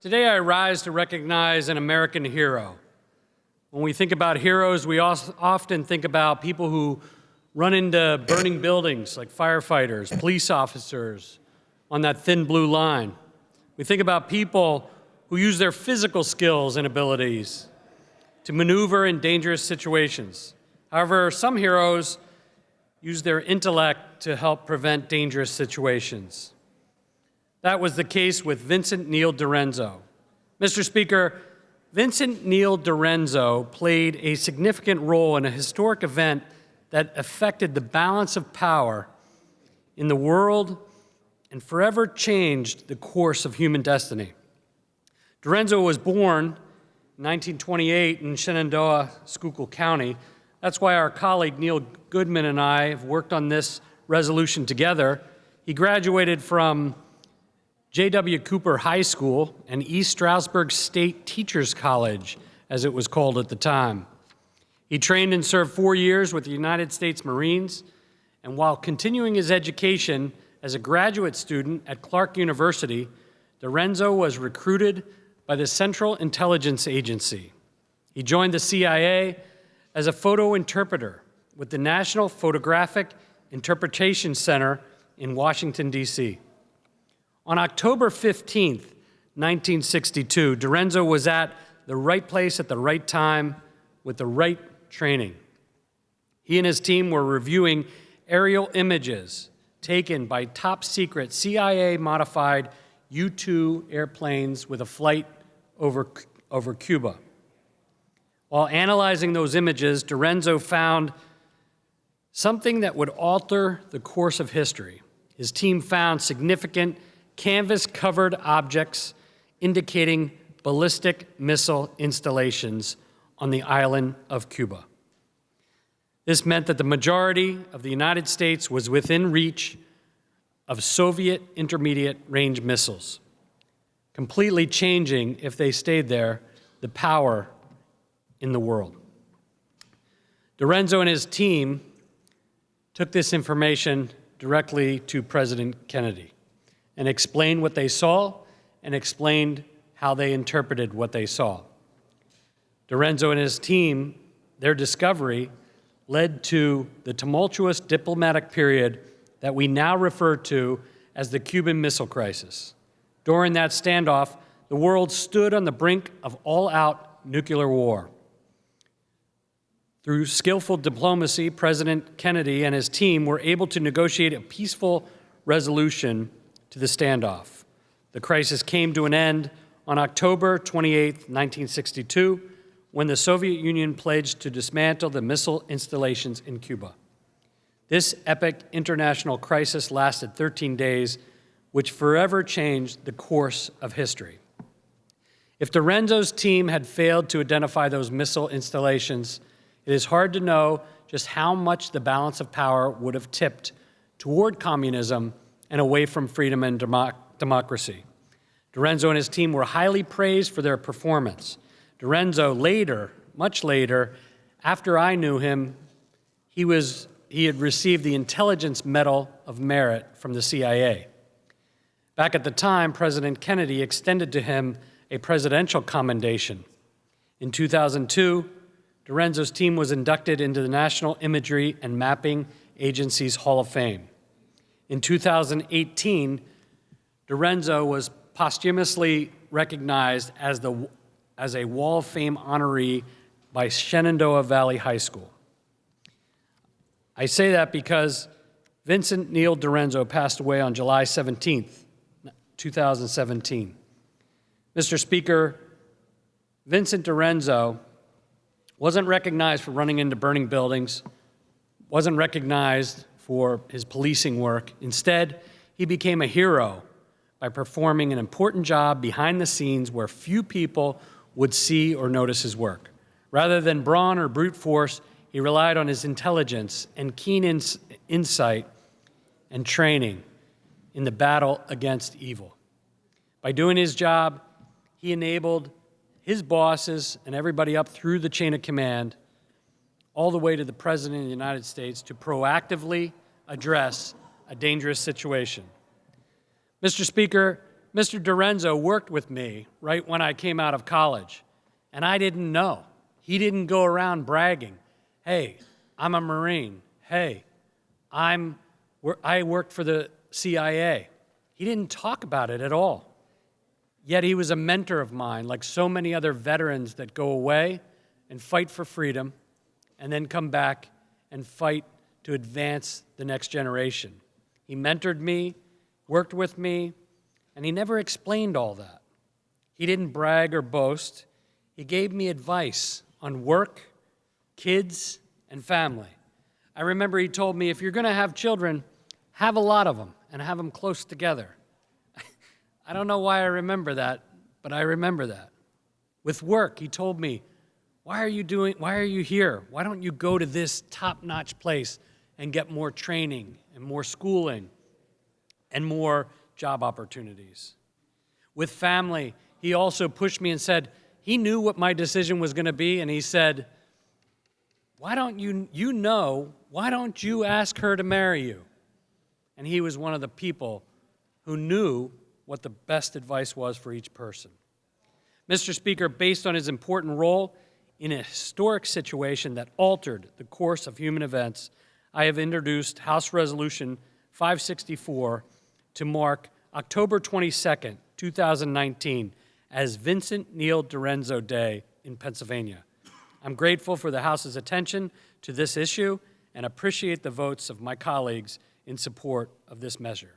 Today I rise to recognize an American hero. When we think about heroes, we often think about people who run into burning buildings like firefighters, police officers on that thin blue line. We think about people who use their physical skills and abilities to maneuver in dangerous situations. However, some heroes use their intellect to help prevent dangerous situations. That was the case with Vincent Neal DiRenzo. Mr. Speaker, Vincent Neal DiRenzo played a significant role in a historic event that affected the balance of power in the world and forever changed the course of human destiny. DiRenzo was born in 1928 in Shenandoah, Schuylkill County. That's why our colleague Neil Goodman and I have worked on this resolution together. He graduated from J.W. Cooper High School and East Stroudsburg State Teachers College, as it was called at the time. He trained and served 4 years with the United States Marines, and while continuing his education as a graduate student at Clark University, DiRenzo was recruited by the Central Intelligence Agency. He joined the CIA as a photo interpreter with the National Photographic Interpretation Center in Washington, D.C. On October 15, 1962, DiRenzo was at the right place at the right time with the right training. He and his team were reviewing aerial images taken by top-secret CIA-modified U-2 airplanes with a flight over Cuba. While analyzing those images, DiRenzo found something that would alter the course of history. His team found significant canvas-covered objects indicating ballistic missile installations on the island of Cuba. This meant that the majority of the United States was within reach of Soviet intermediate-range missiles, completely changing, if they stayed there, the power in the world. DiRenzo and his team took this information directly to President Kennedy and explained what they saw and explained how they interpreted what they saw. DiRenzo and his team, their discovery led to the tumultuous diplomatic period that we now refer to as the Cuban Missile Crisis. During that standoff, the world stood on the brink of all-out nuclear war. Through skillful diplomacy, President Kennedy and his team were able to negotiate a peaceful resolution to the standoff. The crisis came to an end on October 28, 1962, when the Soviet Union pledged to dismantle the missile installations in Cuba. This epic international crisis lasted 13 days, which forever changed the course of history. If DiRenzo's team had failed to identify those missile installations, it is hard to know just how much the balance of power would have tipped toward communism and away from freedom and democracy. DiRenzo and his team were highly praised for their performance. DiRenzo later, much later, after I knew him, he had received the Intelligence Medal of Merit from the CIA. Back at the time, President Kennedy extended to him a presidential commendation. In 2002, DiRenzo's team was inducted into the National Imagery and Mapping Agency's Hall of Fame. In 2018, DiRenzo was posthumously recognized as a Wall of Fame honoree by Shenandoah Valley High School. I say that because Vincent Neal DiRenzo passed away on July 17, 2017. Mr. Speaker, Vincent DiRenzo wasn't recognized for running into burning buildings, wasn't recognized for his policing work. Instead, he became a hero by performing an important job behind the scenes where few people would see or notice his work. Rather than brawn or brute force, he relied on his intelligence and keen insight and training in the battle against evil. By doing his job, he enabled his bosses and everybody up through the chain of command, all the way to the President of the United States, to proactively address a dangerous situation. Mr. Speaker, Mr. DiRenzo worked with me right when I came out of college, and I didn't know. He didn't go around bragging, hey, I'm a Marine. Hey, I worked for the CIA. He didn't talk about it at all. Yet he was a mentor of mine, like so many other veterans that go away and fight for freedom and then come back and fight to advance the next generation. He mentored me, worked with me, and he never explained all that. He didn't brag or boast. He gave me advice on work, kids, and family. I remember he told me, if you're going to have children, have a lot of them and have them close together. I don't know why I remember that, but I remember that. With work, he told me, why are you here? Why don't you go to this top-notch place and get more training and more schooling and more job opportunities? With family, he also pushed me and said, he knew what my decision was going to be, and he said, why don't you ask her to marry you? And he was one of the people who knew what the best advice was for each person. Mr. Speaker, based on his important role in a historic situation that altered the course of human events, I have introduced House Resolution 564 to mark October 22nd, 2019, as Vincent Neal DiRenzo Day in Pennsylvania. I'm grateful for the House's attention to this issue and appreciate the votes of my colleagues in support of this measure.